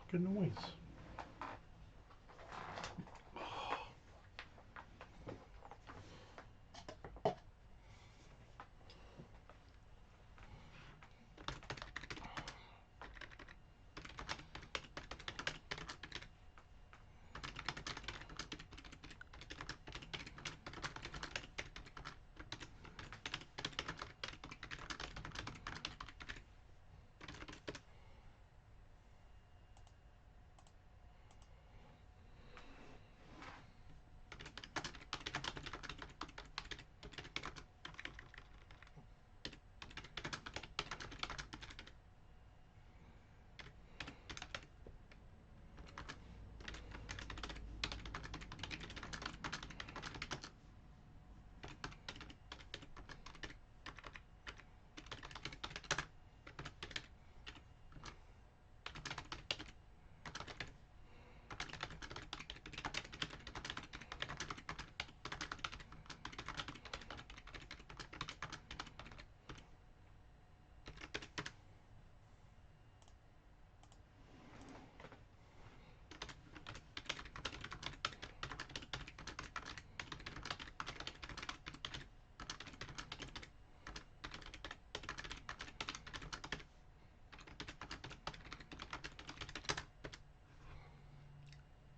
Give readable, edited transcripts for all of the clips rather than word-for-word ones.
Good noise.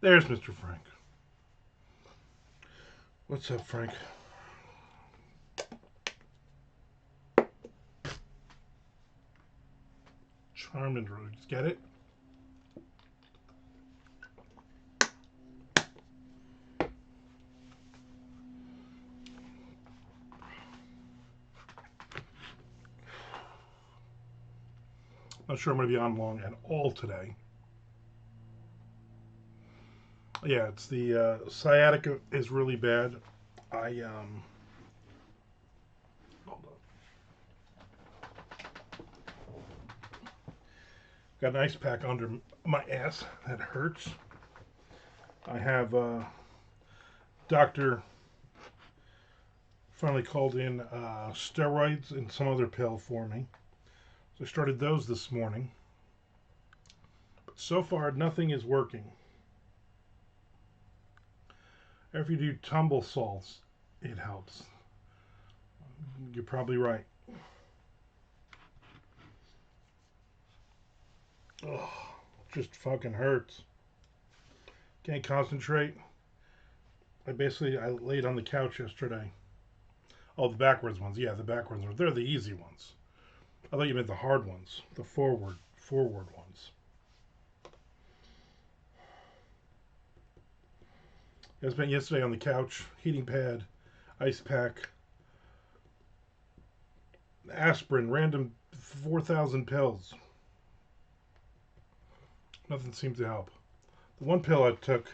There's Mr. Frank. What's up, Frank? Charmed and rude. Get it? Not sure I'm going to be on long at all today. Yeah, it's the sciatic is really bad. I hold on. Got an ice pack under my ass that hurts. I have doctor finally called in steroids and some other pill for me. So I started those this morning. But so far, nothing is working. If you do tumble salts, it helps. You're probably right. Oh, just fucking hurts. Can't concentrate. I laid on the couch yesterday. Oh, the backwards ones. Yeah, the backwards ones. They're the easy ones. I thought you meant the hard ones, the forward ones. I spent yesterday on the couch, heating pad, ice pack, aspirin, random 4,000 pills. Nothing seemed to help. The one pill I took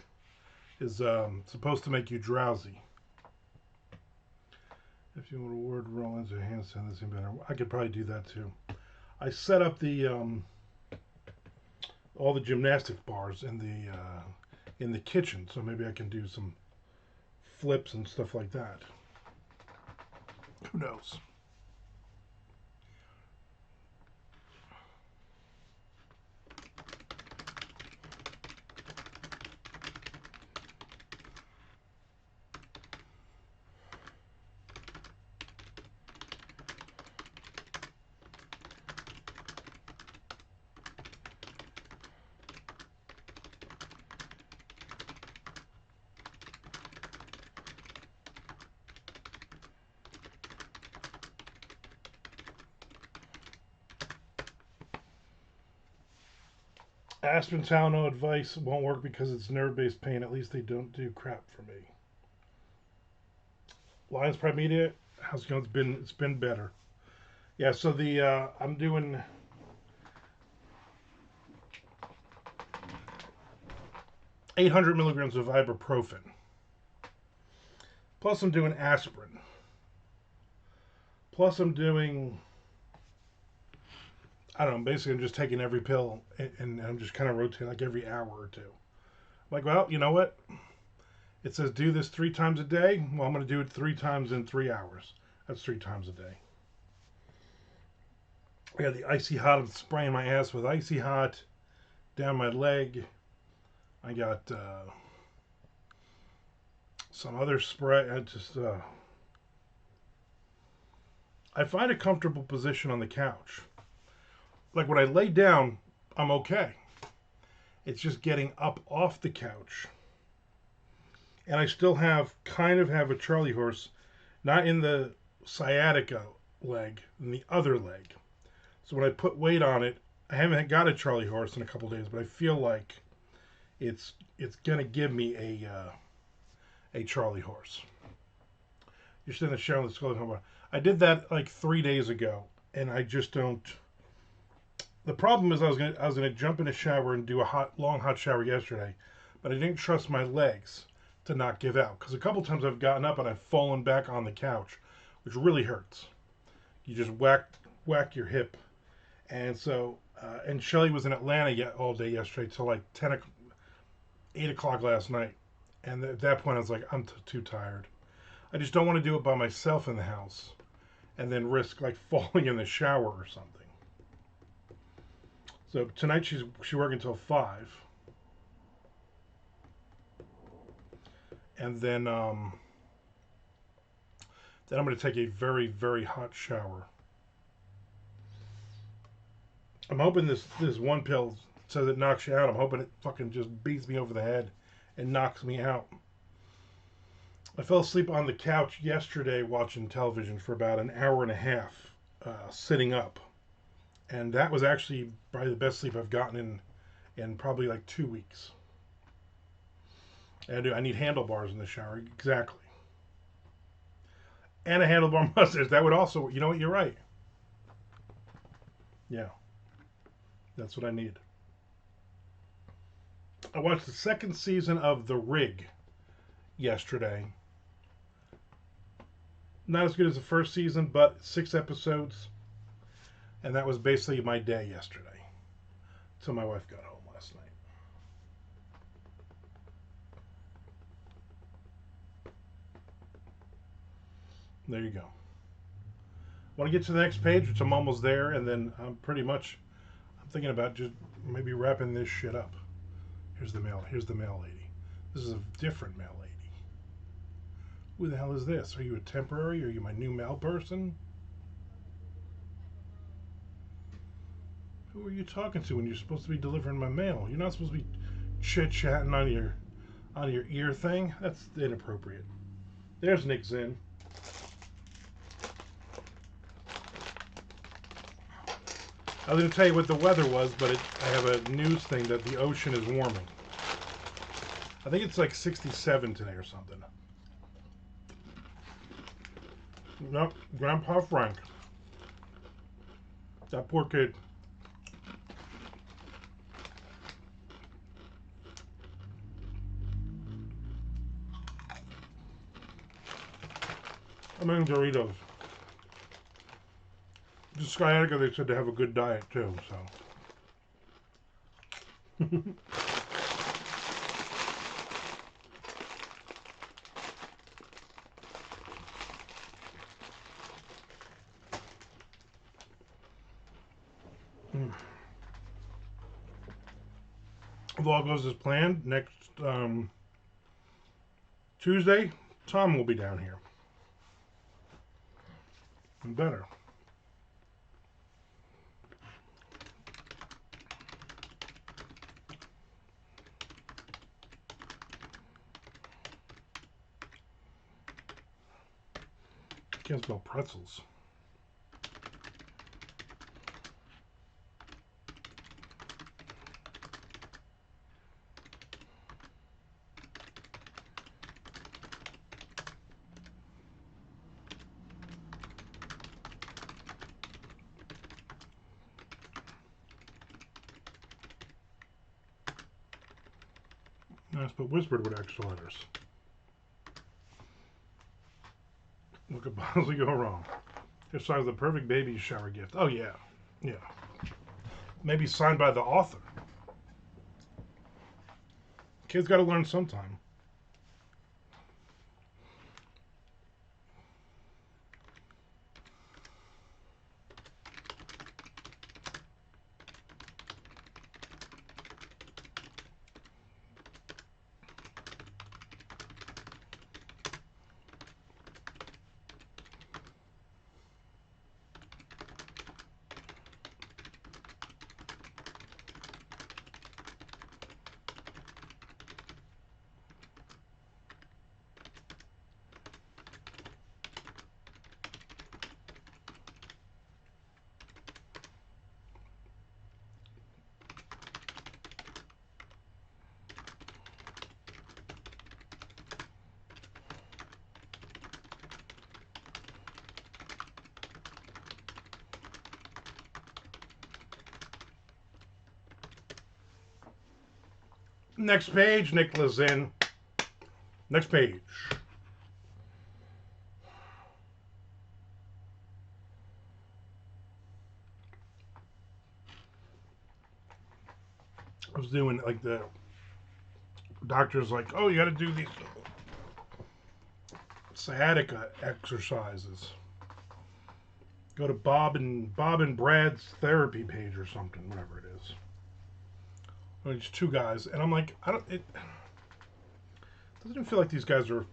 is supposed to make you drowsy. If you want to word roll into a handstand, that seems better. I could probably do that too. I set up the all the gymnastics bars in the kitchen, so maybe I can do some flips and stuff like that. Who knows? Aspirin, Tylenol advice won't work because it's nerve-based pain. At least they don't do crap for me. Lions Prime Media, how's it going? It's been better. Yeah, so the I'm doing 800 milligrams of ibuprofen. Plus I'm doing aspirin. Plus I'm doing, I don't know, basically I'm just taking every pill and I'm just kind of rotating like every hour or two. I'm like, well, you know what? It says do this 3 times a day. Well, I'm going to do it 3 times in 3 hours. That's 3 times a day. I got the icy hot. I'm spraying my ass with icy hot. down my leg. I got some other spray. I find a comfortable position on the couch. Like when I lay down, I'm okay. It's just getting up off the couch. And I still kind of have a Charlie horse, not in the sciatica leg, in the other leg. So when I put weight on it, I haven't got a Charlie horse in a couple days, but I feel like it's gonna give me a Charlie horse. You're sitting in the shower and the skull. I did that like 3 days ago, and I just don't. The problem is I was gonna jump in a shower and do a long hot shower yesterday, but I didn't trust my legs to not give out, because a couple times I've gotten up and I've fallen back on the couch, which really hurts. You just whack your hip, and so and Shelly was in Atlanta all day yesterday till like 8 o'clock last night, and at that point I was like, I'm too tired. I just don't want to do it by myself in the house, and then risk like falling in the shower or something. So tonight she's working until 5, and then I'm going to take a very, very hot shower. I'm hoping this one pill says it knocks you out. I'm hoping it fucking just beats me over the head and knocks me out. I fell asleep on the couch yesterday watching television for about an hour and a half, sitting up. And that was actually probably the best sleep I've gotten in probably like 2 weeks. And I need handlebars in the shower, exactly. And a handlebar mustache. That would also, you know what, you're right. Yeah, that's what I need. I watched the second season of The Rig yesterday. Not as good as the first season, but 6 episodes. And that was basically my day yesterday. Till my wife got home last night. There you go. Want to get to the next page, which I'm almost there, and then I'm thinking about just maybe wrapping this shit up. Here's the mail lady. This is a different mail lady. Who the hell is this? Are you a temporary? Are you my new mail person? Who are you talking to when you're supposed to be delivering my mail? You're not supposed to be chit-chatting on your ear thing. That's inappropriate. There's Nick Zinn. I was going to tell you what the weather was, but I have a news thing that the ocean is warming. I think it's like 67 today or something. Nope, Grandpa Frank. That poor kid. I'm eating Doritos. The Sciatic, they said to have a good diet too, so. If all goes as planned, next Tuesday, Tom will be down here. And better. Can't spell pretzels. Nice, but whispered with extra letters. What could possibly go wrong? Here's signed the perfect baby shower gift. Oh yeah, yeah. Maybe signed by the author. Kids got to learn sometime. Next page, Nicholas in. Next page. I was doing like the doctor's like, oh, you got to do these sciatic exercises. Go to Bob and Brad's therapy page or something, whatever it is. It's two guys, and I'm like, I don't. It doesn't even feel like these guys are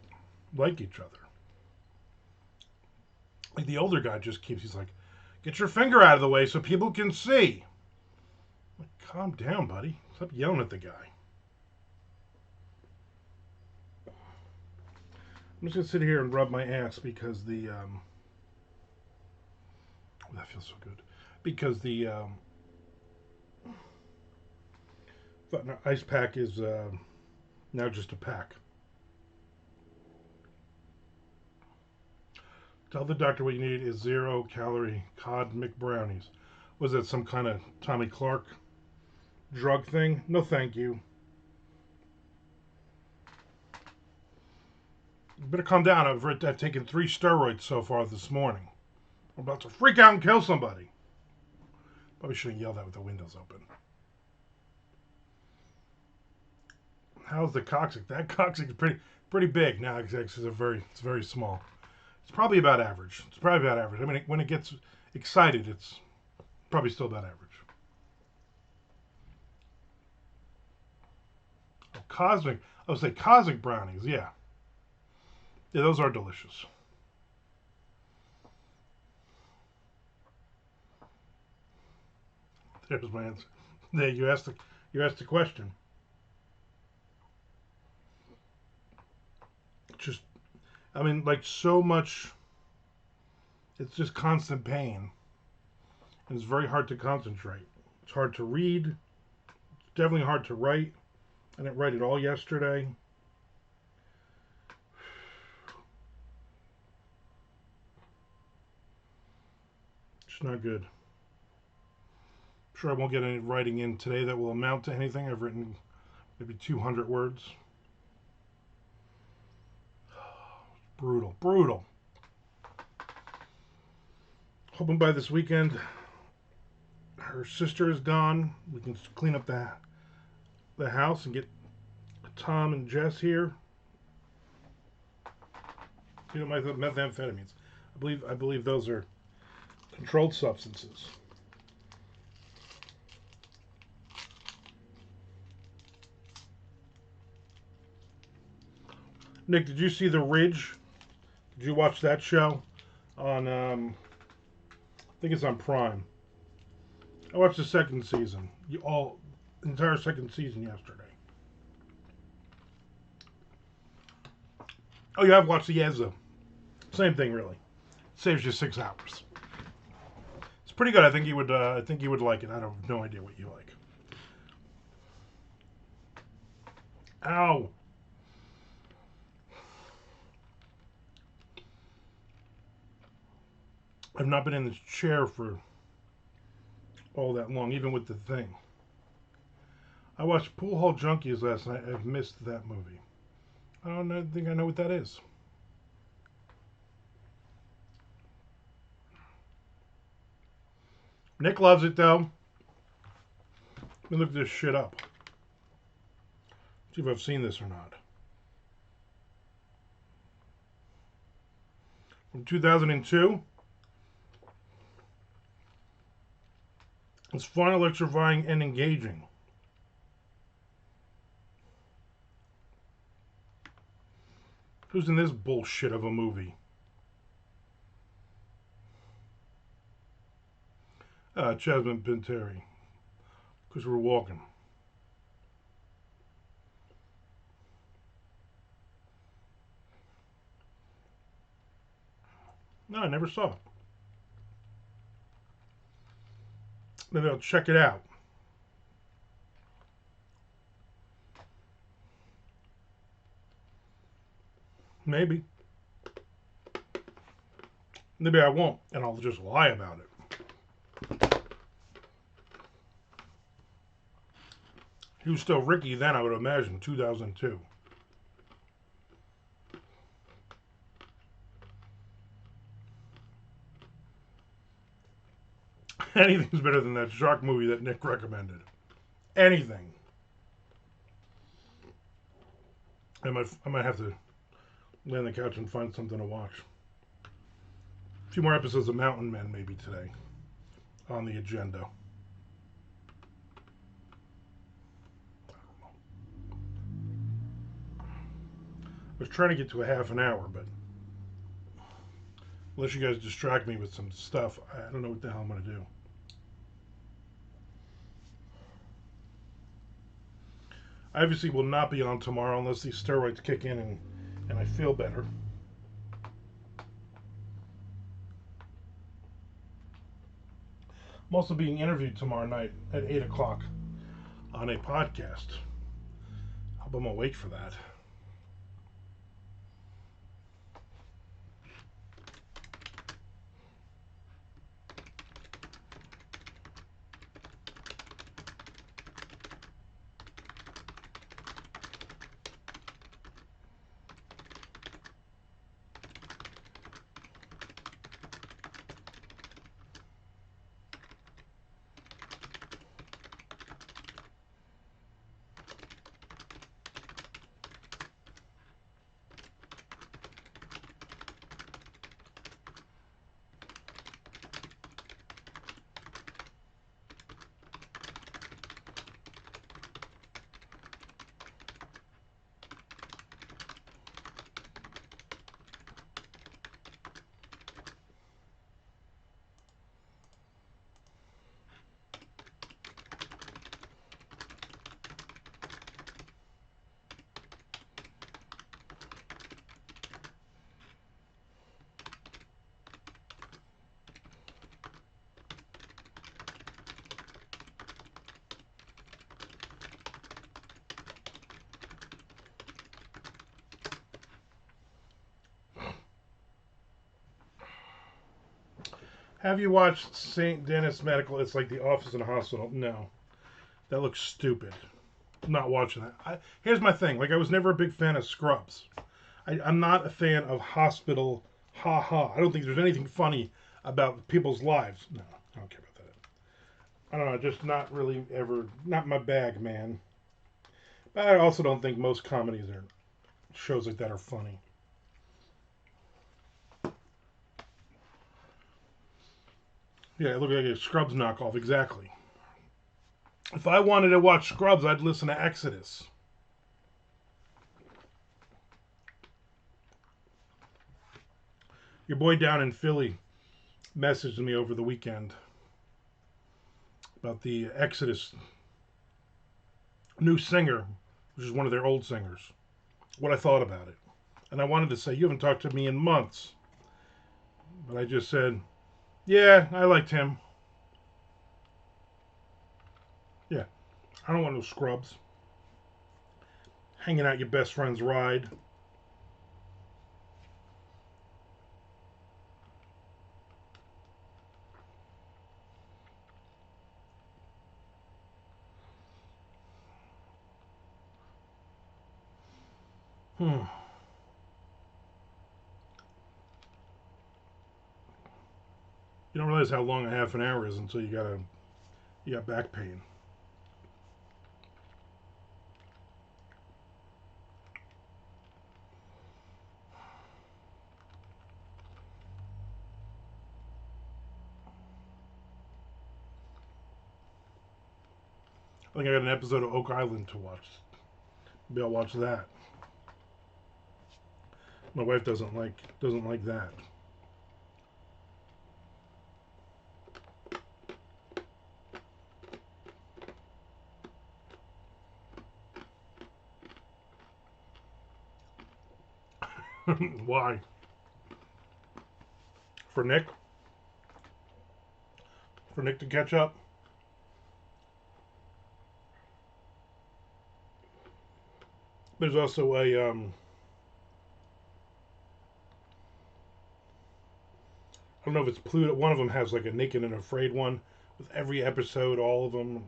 like each other. Like the older guy just keeps. He's like, get your finger out of the way so people can see. I'm like, calm down, buddy. Stop yelling at the guy. I'm just gonna sit here and rub my ass because the oh, that feels so good. Because the ice pack is now just a pack. Tell the doctor what you need is 0-calorie cod McBrownies. Was that some kind of Tommy Clark drug thing? No, thank you. You better calm down. I've taken 3 steroids so far this morning. I'm about to freak out and kill somebody. Probably shouldn't yell that with the windows open. How's the coccyx? That coccyx is pretty big. Now it's very small. It's probably about average. I mean, when it gets excited, it's probably still about average. Oh, cosmic. I would say cosmic brownies. Yeah, those are delicious. There's my answer. There, you asked the question. Just, I mean, like so much. It's just constant pain, and it's very hard to concentrate. It's hard to read. It's definitely hard to write. I didn't write it all yesterday. It's not good. I'm sure I won't get any writing in today that will amount to anything. I've written maybe 200 words. Brutal, brutal. Hoping by this weekend her sister is gone. We can clean up the house and get Tom and Jess here. You know, my methamphetamines. I believe those are controlled substances. Nick, did you see The Ridge? Did you watch that show on? I think it's on Prime. I watched the second season. Entire second season yesterday. Oh, you have watched the Yezza. Same thing, really. Saves you 6 hours. It's pretty good. I think you would. I think you would like it. I have no idea what you like. Ow. I've not been in this chair for all that long, even with the thing. I watched Pool Hall Junkies last night. I've missed that movie. I don't think I know what that is. Nick loves it, though. Let me look this shit up. See if I've seen this or not. From 2002. It's fun, electrifying, and engaging. Who's in this bullshit of a movie? Jasmine Pinteri. Because we're walking. No, I never saw it. Maybe I'll check it out. Maybe. Maybe I won't, and I'll just lie about it. He was still Ricky then, I would imagine, 2002. Anything's better than that shark movie that Nick recommended. Anything. I might have to lay on the couch and find something to watch. A few more episodes of Mountain Men maybe today on the agenda. I was trying to get to a half an hour, but unless you guys distract me with some stuff, I don't know what the hell I'm going to do. I obviously will not be on tomorrow unless these steroids kick in and I feel better. I'm also being interviewed tomorrow night at 8 o'clock on a podcast. I hope I'm awake for that. Have you watched St. Denis Medical? It's like the office in a hospital. No. That looks stupid. I'm not watching that. Here's my thing. Like, I was never a big fan of Scrubs. I'm not a fan of hospital ha-ha. I don't think there's anything funny about people's lives. No, I don't care about that. I don't know. Just not really ever, not my bag, man. But I also don't think most comedies or shows like that are funny. Yeah, it looked like a Scrubs knockoff, exactly. If I wanted to watch Scrubs, I'd listen to Exodus. Your boy down in Philly messaged me over the weekend about the Exodus new singer, which is one of their old singers, what I thought about it. And I wanted to say, you haven't talked to me in months. But I just said, yeah, I liked him. Yeah, I don't want no scrubs. Hanging out your best friend's ride. Hmm. You don't realize how long a half an hour is until you got back pain. I think I got an episode of Oak Island to watch. Maybe I'll watch that. My wife doesn't like that. Why? For Nick? For Nick to catch up? There's also I don't know if it's Pluto. One of them has like a Naked and Afraid one with every episode, all of them.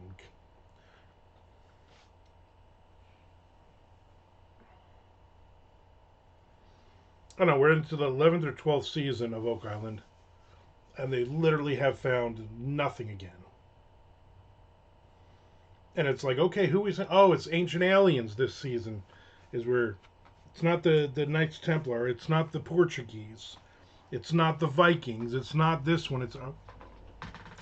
I don't know, we're into the 11th or 12th season of Oak Island, and they literally have found nothing again. And it's like, okay, who is it? Oh, it's Ancient Aliens this season. Is where it's not the Knights Templar, it's not the Portuguese, it's not the Vikings, it's not this one. It's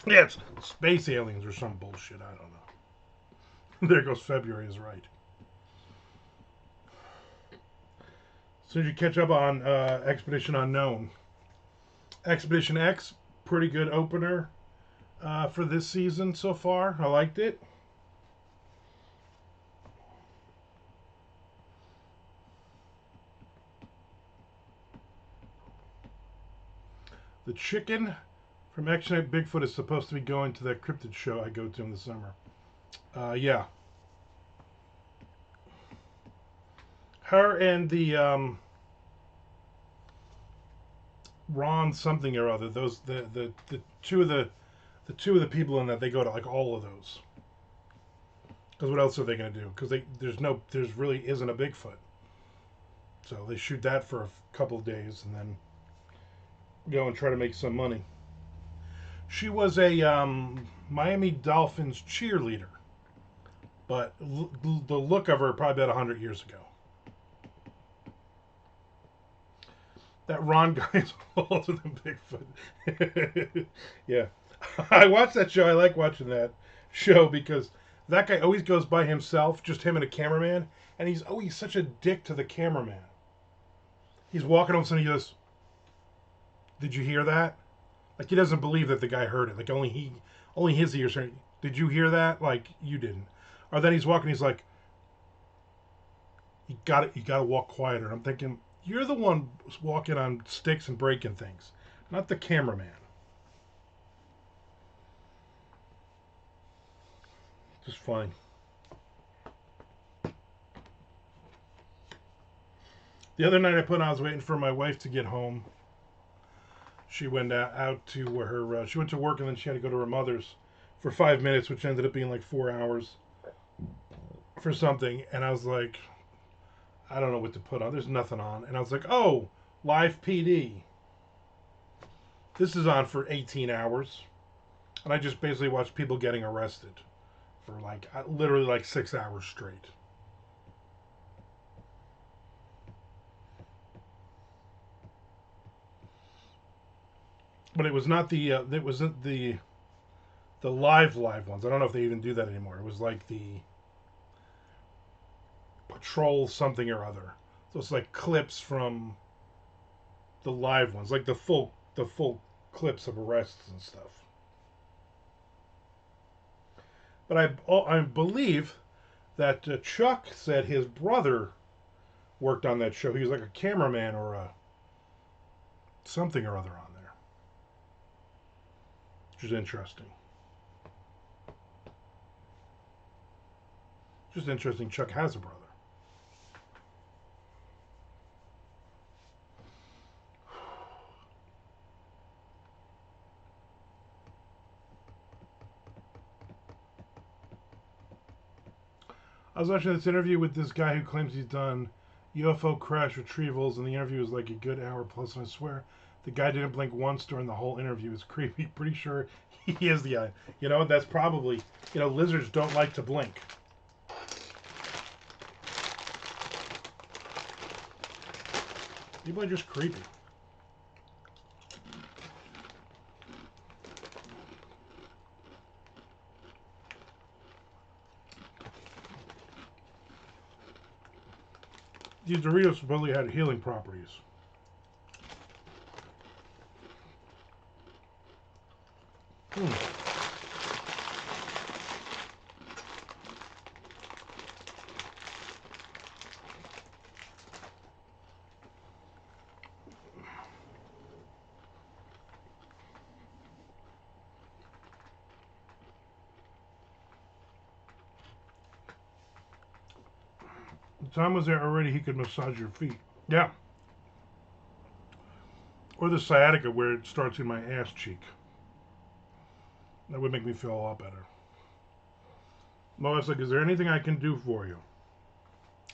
yeah, it's space aliens or some bullshit. I don't know. There goes February is right. As soon as you catch up on Expedition Unknown, Expedition X, pretty good opener for this season so far. I liked it. The chicken from Action Night Bigfoot is supposed to be going to that cryptid show I go to in the summer. Yeah. Her and the Ron something or other. Those the two of the people in that, they go to like all of those. Because what else are they going to do? Because there's really isn't a Bigfoot. So they shoot that for a couple of days and then go and try to make some money. She was a Miami Dolphins cheerleader, but the look of her probably about 100 years ago. That Ron guy is older than Bigfoot. Yeah. I watch that show. I like watching that show because that guy always goes by himself, just him and a cameraman, and he's always such a dick to the cameraman. He's walking all of a sudden, he goes, "Did you hear that?" Like he doesn't believe that the guy heard it. Like only his ears heard it. "Did you hear that?" Like you didn't. Or then he's walking, he's like, you got to walk quieter." And I'm thinking, you're the one walking on sticks and breaking things, not the cameraman. Just fine. The other night I was waiting for my wife to get home. She went out to her, she went to work and then she had to go to her mother's for 5 minutes, which ended up being like 4 hours for something. And I was like, I don't know what to put on. There's nothing on. And I was like, oh, live PD. This is on for 18 hours. And I just basically watched people getting arrested for like literally like 6 hours straight. But it was not it wasn't the live ones. I don't know if they even do that anymore. It was like the patrol something or other. So it's like clips from the live ones, like the full clips of arrests and stuff. But I believe that Chuck said his brother worked on that show. He was like a cameraman or a something or other on there, which is interesting. Just interesting. Chuck has a brother. I was watching this interview with this guy who claims he's done UFO crash retrievals, and the interview was like a good hour plus. And I swear, the guy didn't blink once during the whole interview. It's creepy. Pretty sure he is the guy. That's probably lizards don't like to blink. People are just creepy. These Doritos supposedly had healing properties. Tom was there already. He could massage your feet. Yeah. Or the sciatica where it starts in my ass cheek. That would make me feel a lot better. My wife's like, "Is there anything I can do for you?"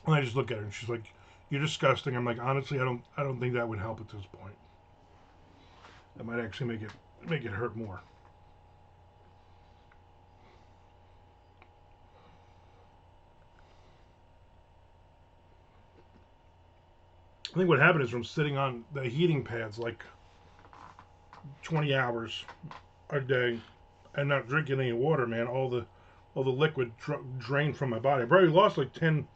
And I just look at her and she's like, You're disgusting. I'm like, honestly, I don't think that would help at this point. That might actually make it hurt more. I think what happened is from sitting on the heating pads like 20 hours a day and not drinking any water, man, all the liquid drained from my body. I probably lost like 10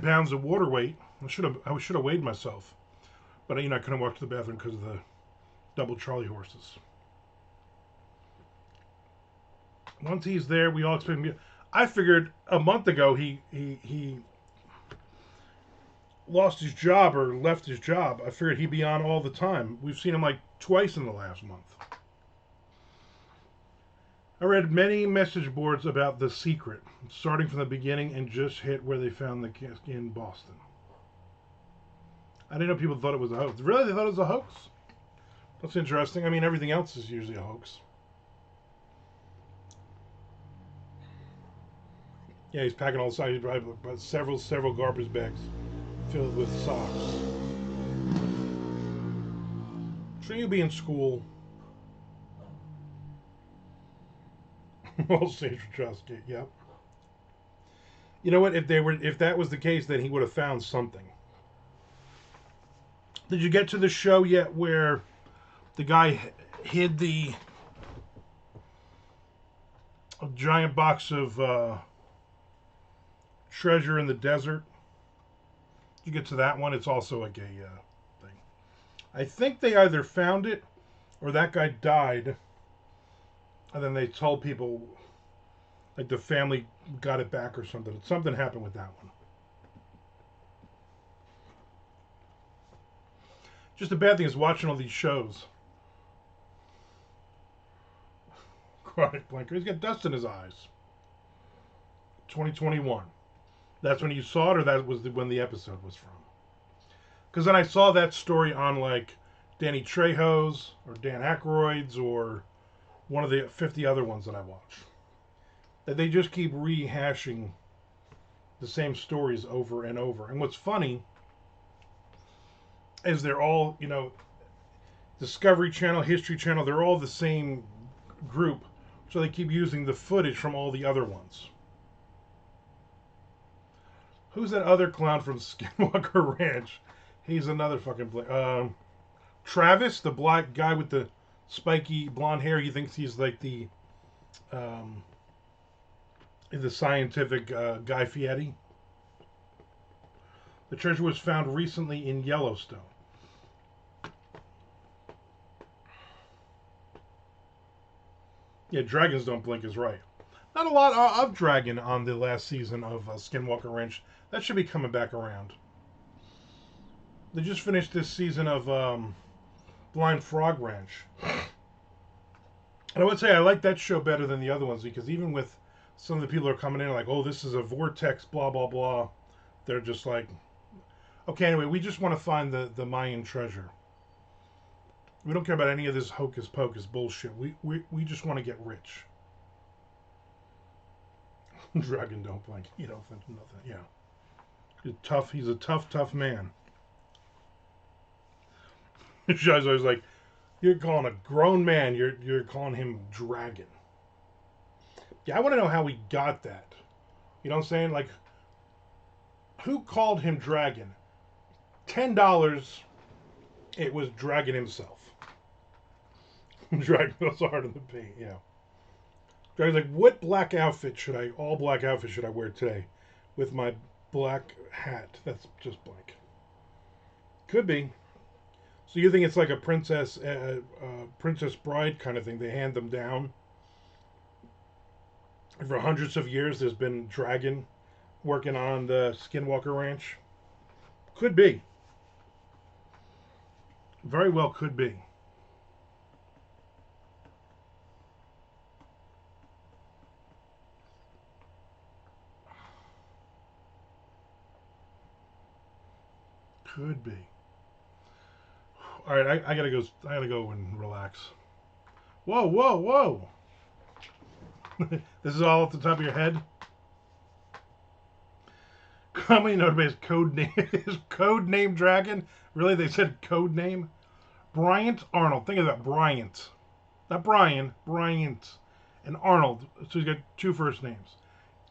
pounds of water weight. I should have weighed myself, but I couldn't walk to the bathroom because of the double Charlie horses. Once he's there, we all expect him. I figured a month ago he lost his job or left his job. I figured he'd be on all the time. We've seen him like twice in the last month. I read many message boards about The Secret, starting from the beginning and just hit where they found the casket in Boston. I didn't know people thought it was a hoax. Really? They thought it was a hoax? That's interesting. I mean, everything else is usually a hoax. Yeah, he's packing all the socks. He's probably got several garbage bags filled with socks. Should you be in school? All stage for Trustgate. Yep. You know what? If that was the case, then he would have found something. Did you get to the show yet where the guy hid a giant box of treasure in the desert? Did you get to that one? It's also like a thing. I think they either found it or that guy died, and then they told people, like the family got it back or something. Something happened with that one. Just the bad thing is watching all these shows. Chronic blinker. He's got dust in his eyes. 2021. That's when you saw it, or that was when the episode was from? Because then I saw that story on like Danny Trejo's or Dan Aykroyd's or one of the 50 other ones that I watch. That they just keep rehashing the same stories over and over. And what's funny is they're all, Discovery Channel, History Channel, they're all the same group. So they keep using the footage from all the other ones. Who's that other clown from Skinwalker Ranch? He's another fucking... Travis, the black guy with the spiky blonde hair. He thinks he's like the scientific Guy Fieri. The treasure was found recently in Yellowstone. Yeah, dragons don't blink is right. Not a lot of dragon on the last season of Skinwalker Ranch. That should be coming back around. They just finished this season of Blind Frog Ranch. And I would say I like that show better than the other ones because even with some of the people who are coming in like, oh, this is a vortex, blah, blah, blah. They're just like, okay, anyway, we just want to find the Mayan treasure. We don't care about any of this hocus pocus bullshit. We just want to get rich. Dragon don't blink. You don't think nothing. Yeah. He's a tough man. Shai's always like, you're calling a grown man, you're calling him dragon. Yeah, I want to know how he got that. You know what I'm saying? Like, who called him dragon? $10, it was Dragon himself. Dragon goes hard in the paint, yeah. Dragon's like, what all black outfit should I wear today? With my black hat. That's just black. Could be. So you think it's like a princess bride kind of thing? They hand them down. For hundreds of years, there's been dragon working on the Skinwalker Ranch. Could be. Very well could be. Could be. All right, I gotta go. I gotta go and relax. Whoa, whoa, whoa! This is all at the top of your head. How many know his code name? His code name Dragon? Really? They said code name? Bryant Arnold. Think of that. Bryant. Not Brian. Bryant. And Arnold. So he's got two first names.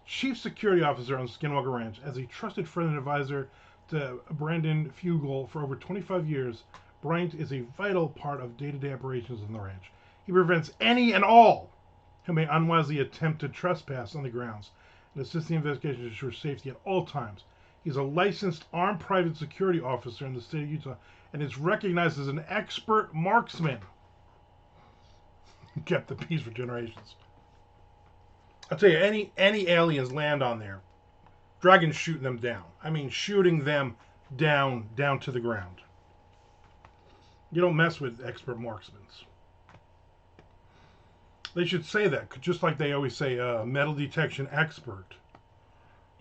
Chief Security Officer on Skinwalker Ranch. As a trusted friend and advisor to Brandon Fugel for over 25 years, Bryant is a vital part of day-to-day operations on the ranch. He prevents any and all who may unwisely attempt to trespass on the grounds and assists the investigation to ensure safety at all times. He's a licensed armed private security officer in the state of Utah and is recognized as an expert marksman. Kept the peace for generations. I'll tell you, any aliens land on there, Dragon's shooting them down. I mean, shooting them down to the ground. You don't mess with expert marksmen. They should say that, just like they always say metal detection expert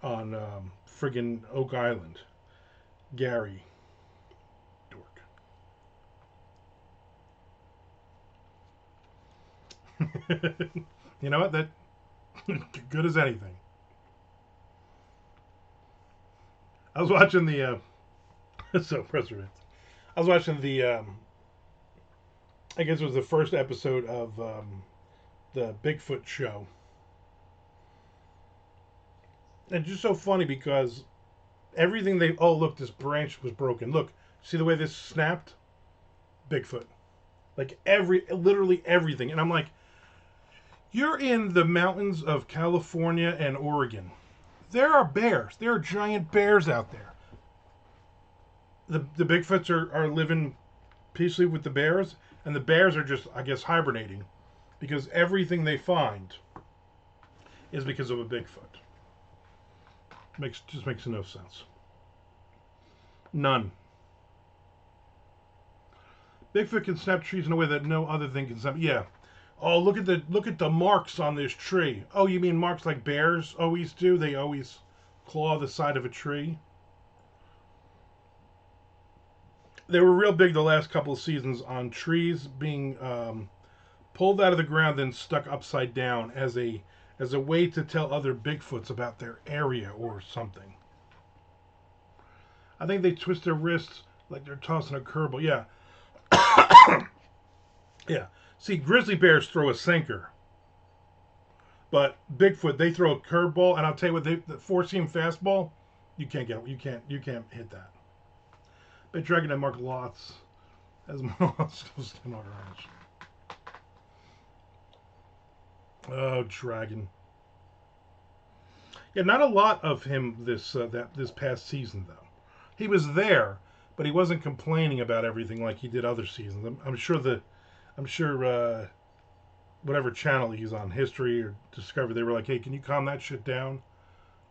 on friggin' Oak Island. Gary. Dork. You know what? That good as anything. I was watching the so president. I was watching the I guess it was the first episode of the Bigfoot show. And just so funny because everything they, oh look, this branch was broken. Look, see the way this snapped? Bigfoot. Like literally everything. And I'm like, you're in the mountains of California and Oregon. There are bears. There are giant bears out there. The Bigfoots are living peacefully with the bears, and the bears are just, I guess, hibernating because everything they find is because of a Bigfoot. Just makes no sense. None. Bigfoot can snap trees in a way that no other thing can snap. Yeah. Oh, look at the marks on this tree. Oh, you mean marks like bears always do? They always claw the side of a tree. They were real big the last couple of seasons on trees being pulled out of the ground and stuck upside down as a way to tell other Bigfoots about their area or something. I think they twist their wrists like they're tossing a curveball. Yeah. Yeah. See, grizzly bears throw a sinker. But Bigfoot, they throw a curveball, and I'll tell you what, the four-seam fastball, you can't hit that. But Dragon and Mark Lots as Skinwalker Ranch. Oh, Dragon. Yeah, not a lot of him this past season though. He was there, but he wasn't complaining about everything like he did other seasons. I'm sure whatever channel he's on, History or Discovery, they were like, "Hey, can you calm that shit down?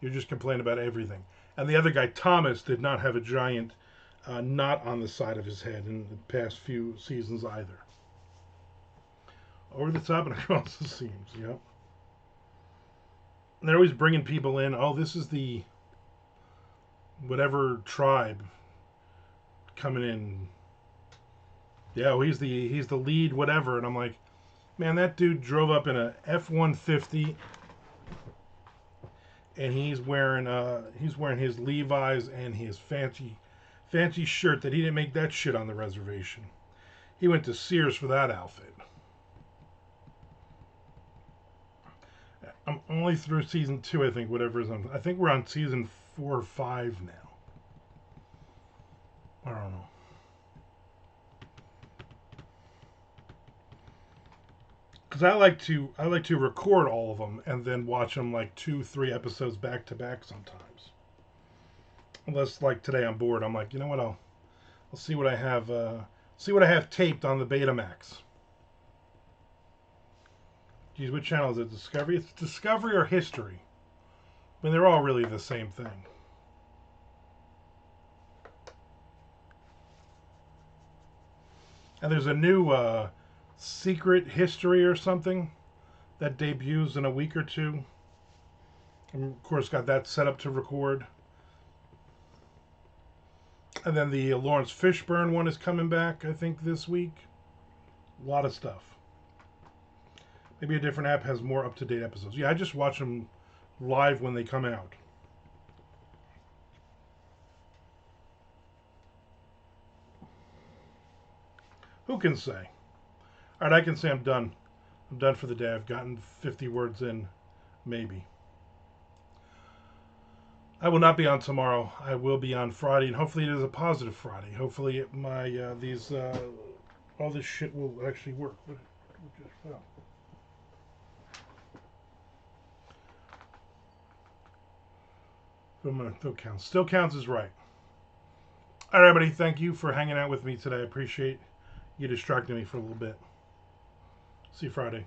You're just complaining about everything." And the other guy, Thomas, did not have a giant knot on the side of his head in the past few seasons either. Over the top and across the seams, yep. And they're always bringing people in. Oh, this is the whatever tribe coming in. Yeah, well, he's the lead whatever, and I'm like, man, that dude drove up in a F-150, and he's wearing his Levi's and his fancy shirt that he didn't make that shit on the reservation. He went to Sears for that outfit. I'm only through season 2, I think, whatever is on. I think we're on season 4 or 5 now. I don't know. Because I like to record all of them and then watch them like 2-3 episodes back to back sometimes. Unless like today I'm bored, I'm like, you know what, I'll see what I have taped on the Betamax. Geez, what channel is it? Discovery? It's Discovery or History. I mean, they're all really the same thing. And there's a new Secret History or something that debuts in a week or two. And of course, got that set up to record. And then the Lawrence Fishburne one is coming back, I think, this week. A lot of stuff. Maybe a different app has more up-to-date episodes. Yeah, I just watch them live when they come out. Who can say? All right, I can say I'm done. I'm done for the day. I've gotten 50 words in, maybe. I will not be on tomorrow. I will be on Friday, and hopefully it is a positive Friday. Hopefully my all this shit will actually work. What just fell? Still counts. Still counts is right. All right, everybody. Thank you for hanging out with me today. I appreciate you distracting me for a little bit. See you Friday.